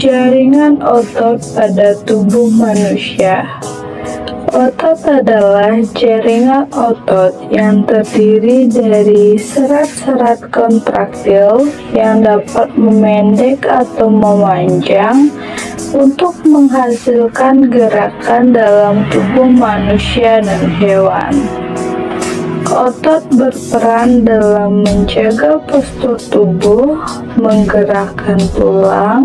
Jaringan otot pada tubuh manusia. Otot adalah jaringan otot yang terdiri dari serat-serat kontraktil yang dapat memendek atau memanjang untuk menghasilkan gerakan dalam tubuh manusia dan hewan. Otot berperan dalam menjaga postur tubuh, menggerakkan tulang,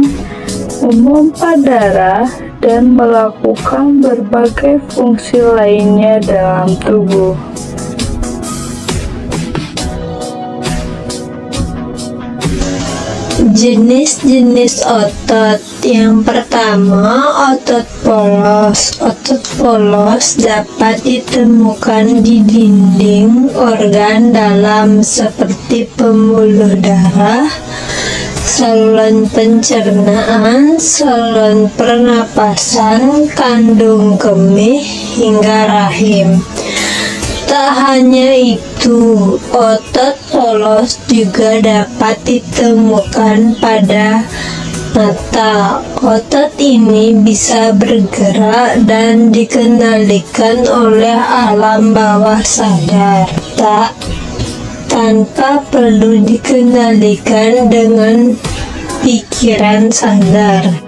memompa darah, dan melakukan berbagai fungsi lainnya dalam tubuh. Jenis-jenis otot. Yang pertama, otot polos. Otot polos dapat ditemukan di dinding organ dalam seperti pembuluh darah, saluran pencernaan, saluran pernapasan, kandung kemih, hingga rahim. Tak hanya itu, otot polos juga dapat ditemukan pada mata. Otot ini bisa bergerak dan dikendalikan oleh alam bawah sadar, tanpa perlu dikendalikan dengan pikiran sadar.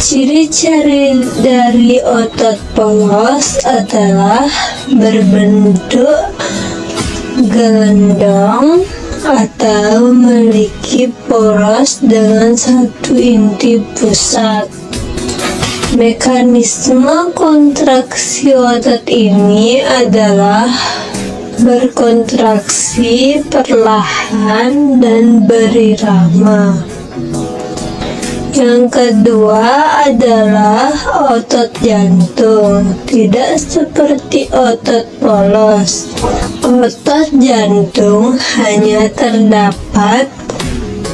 Ciri-ciri dari otot polos adalah berbentuk gelendong atau memiliki poros dengan satu inti pusat. Mekanisme kontraksi otot ini adalah berkontraksi perlahan dan berirama. Yang kedua adalah otot jantung. Tidak seperti otot polos, otot jantung hanya terdapat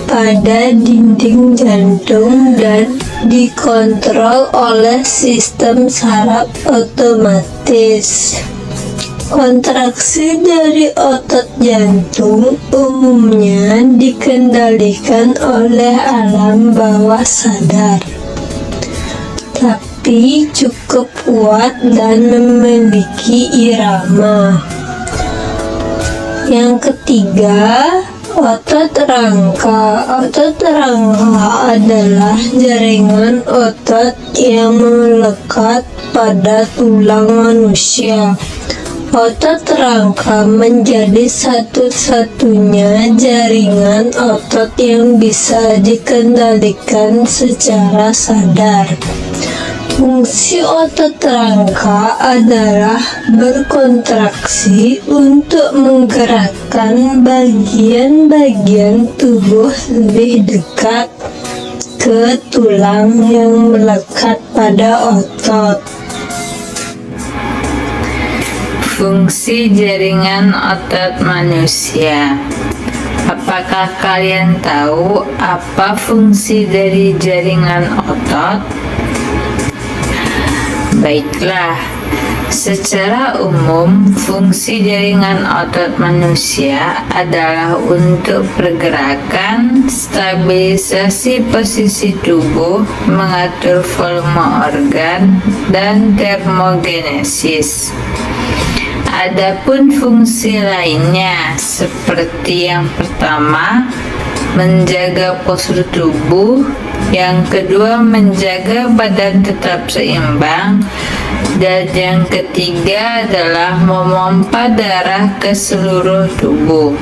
pada dinding jantung dan dikontrol oleh sistem saraf otomatis. Kontraksi dari otot jantung umumnya dikendalikan oleh alam bawah sadar, tapi cukup kuat dan memiliki irama. Yang ketiga, otot rangka. Otot rangka adalah jaringan otot yang melekat pada tulang manusia. Otot rangka menjadi satu-satunya jaringan otot yang bisa dikendalikan secara sadar. Fungsi otot rangka adalah berkontraksi untuk menggerakkan bagian-bagian tubuh lebih dekat ke tulang yang melekat pada otot. Fungsi jaringan otot manusia. Apakah kalian tahu apa fungsi dari jaringan otot? Baiklah, secara umum fungsi jaringan otot manusia adalah untuk pergerakan, stabilisasi posisi tubuh, mengatur volume organ, dan termogenesis. Adapun fungsi lainnya seperti yang pertama, menjaga postur tubuh, yang kedua menjaga badan tetap seimbang, dan yang ketiga adalah memompa darah ke seluruh tubuh.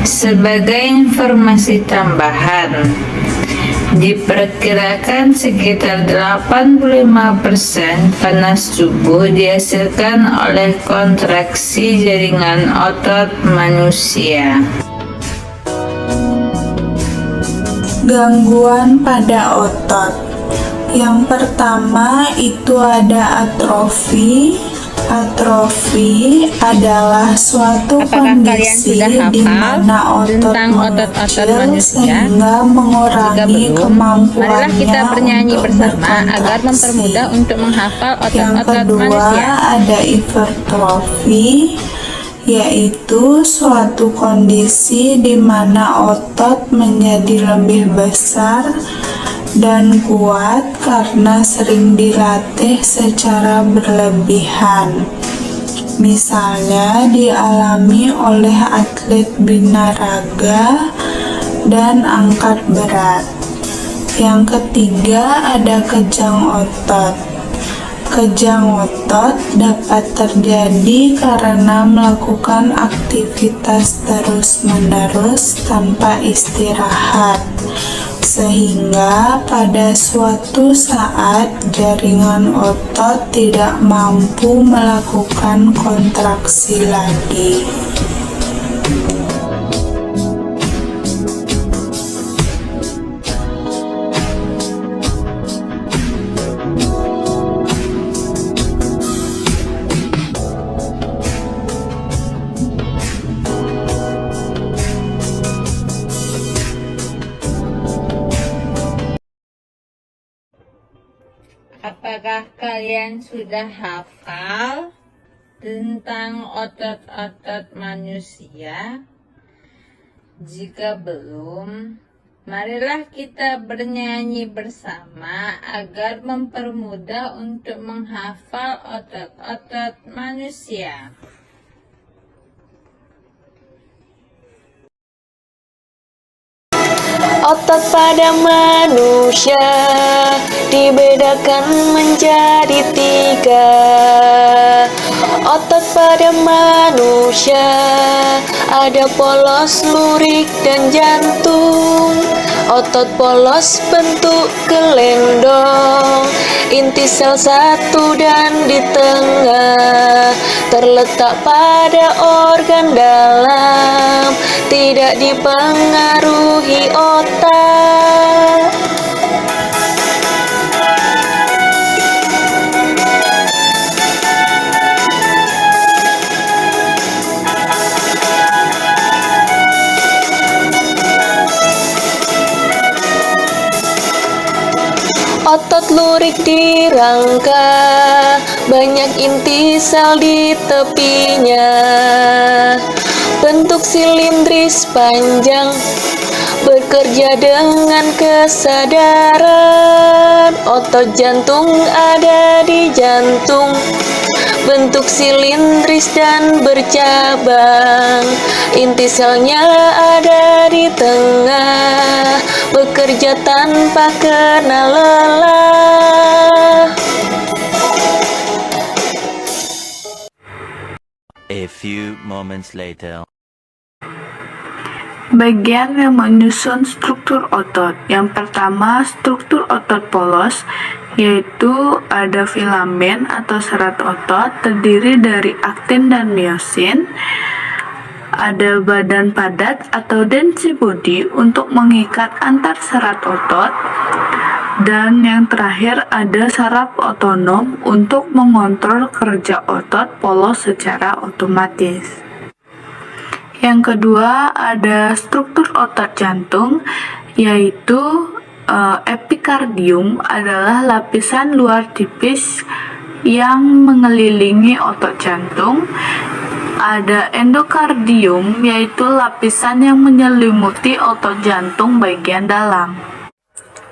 Sebagai informasi tambahan, diperkirakan sekitar 85% panas tubuh dihasilkan oleh kontraksi jaringan otot manusia. Gangguan pada otot. Yang pertama itu ada atrofi. Atrofi adalah suatu kondisi di mana otot mengecil sehingga mengurangi kemampuannya marilah kita bernyanyi bersama agar mempermudah untuk menghafal otot-otot manusia. Yang kedua ada hipertrofi. yaitu suatu kondisi di mana otot menjadi lebih besar dan kuat karena sering dilatih secara berlebihan. Misalnya dialami oleh atlet binaraga dan angkat berat. Yang ketiga ada kejang otot. Kejang otot dapat terjadi karena melakukan aktivitas terus-menerus tanpa istirahat, sehingga pada suatu saat jaringan otot tidak mampu melakukan kontraksi lagi. Apakah kalian sudah hafal tentang otot-otot manusia? Jika belum, marilah kita bernyanyi bersama agar mempermudah untuk menghafal otot-otot manusia. Otot pada manusia dibedakan menjadi 3. Otot pada manusia ada polos, lurik, dan jantung. Otot polos bentuk gelendong, inti sel 1 dan di tengah, terletak pada organ dalam, tidak dipengaruhi otak. Otot lurik di rangka, banyak inti sel di tepinya, bentuk silindris panjang, bekerja dengan kesadaran. Otot jantung ada di jantung, bentuk silindris dan bercabang, inti selnya ada di tengah, bekerja tanpa kena lelah. A few moments later. Bagian yang menyusun struktur otot. Yang pertama, struktur otot polos, yaitu ada filamen atau serat otot terdiri dari aktin dan miosin. Ada badan padat atau density body untuk mengikat antar serat otot. Dan yang terakhir ada saraf otonom untuk mengontrol kerja otot polos secara otomatis. Yang kedua ada struktur otot jantung, yaitu epikardium adalah lapisan luar tipis yang mengelilingi otot jantung. Ada endokardium, yaitu lapisan yang menyelimuti otot jantung bagian dalam.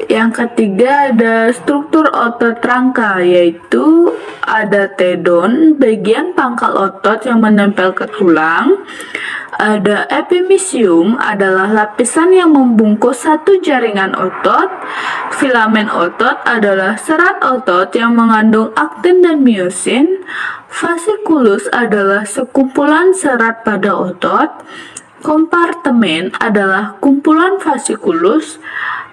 Yang ketiga ada struktur otot rangka, yaitu ada tendon, bagian pangkal otot yang menempel ke tulang. Ada epimysium, adalah lapisan yang membungkus satu jaringan otot. Filamen otot adalah serat otot yang mengandung aktin dan miosin. Fasciculus adalah sekumpulan serat pada otot. Kompartemen adalah kumpulan fasciculus.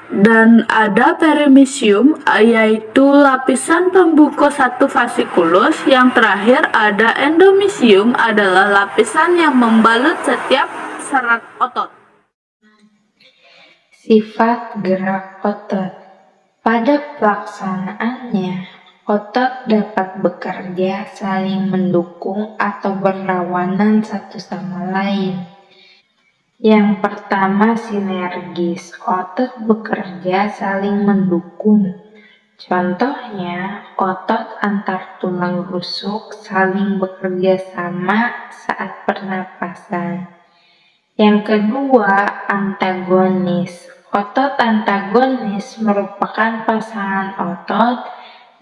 Dan ada perimysium, yaitu lapisan pembungkus satu fasciculus. Yang terakhir ada endomysium, adalah lapisan yang membalut setiap serat otot. Sifat gerak otot. Pada pelaksanaannya, otot dapat bekerja saling mendukung atau berlawanan satu sama lain. Yang pertama, sinergis. Otot bekerja saling mendukung. Contohnya, otot antar tulang rusuk saling bekerja sama saat pernapasan. Yang kedua, antagonis. Otot antagonis merupakan pasangan otot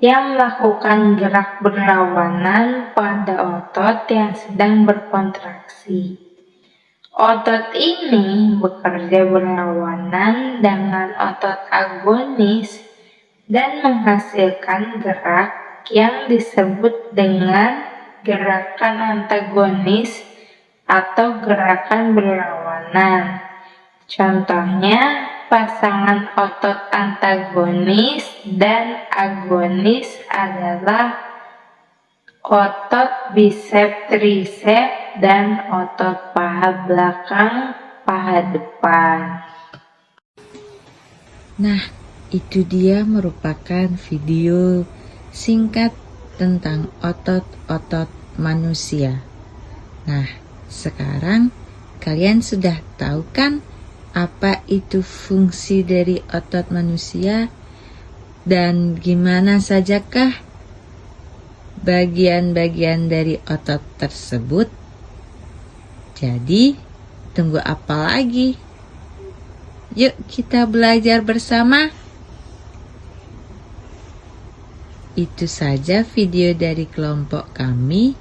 yang melakukan gerak berlawanan pada otot yang sedang berkontraksi. Otot ini bekerja berlawanan dengan otot agonis dan menghasilkan gerak yang disebut dengan gerakan antagonis atau gerakan berlawanan. Contohnya, pasangan otot antagonis dan agonis adalah otot bisep tricep dan otot paha belakang, paha depan. Nah, itu dia merupakan video singkat tentang otot-otot manusia. Nah, sekarang kalian sudah tahu kan apa itu fungsi dari otot manusia dan gimana sajakah bagian-bagian dari otot tersebut? Jadi, tunggu apa lagi? Yuk kita belajar bersama. Itu saja video dari kelompok kami.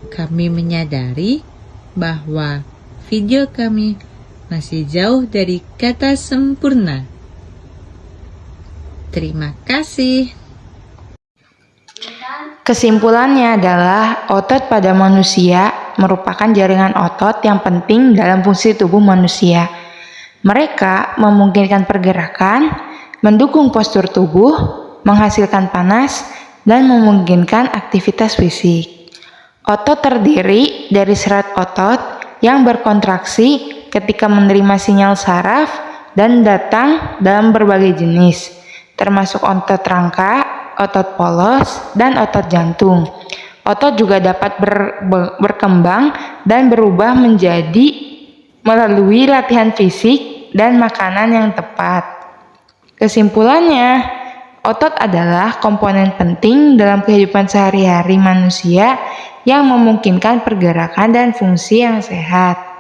Kami menyadari bahwa video kami masih jauh dari kata sempurna. Terima kasih. Kesimpulannya adalah otot pada manusia merupakan jaringan otot yang penting dalam fungsi tubuh manusia. Mereka memungkinkan pergerakan, mendukung postur tubuh, menghasilkan panas, dan memungkinkan aktivitas fisik. Otot terdiri dari serat otot yang berkontraksi ketika menerima sinyal saraf dan datang dalam berbagai jenis, termasuk otot rangka, otot polos, dan otot jantung. Otot juga dapat berkembang dan berubah menjadi melalui latihan fisik dan makanan yang tepat. Kesimpulannya, otot adalah komponen penting dalam kehidupan sehari-hari manusia yang memungkinkan pergerakan dan fungsi yang sehat.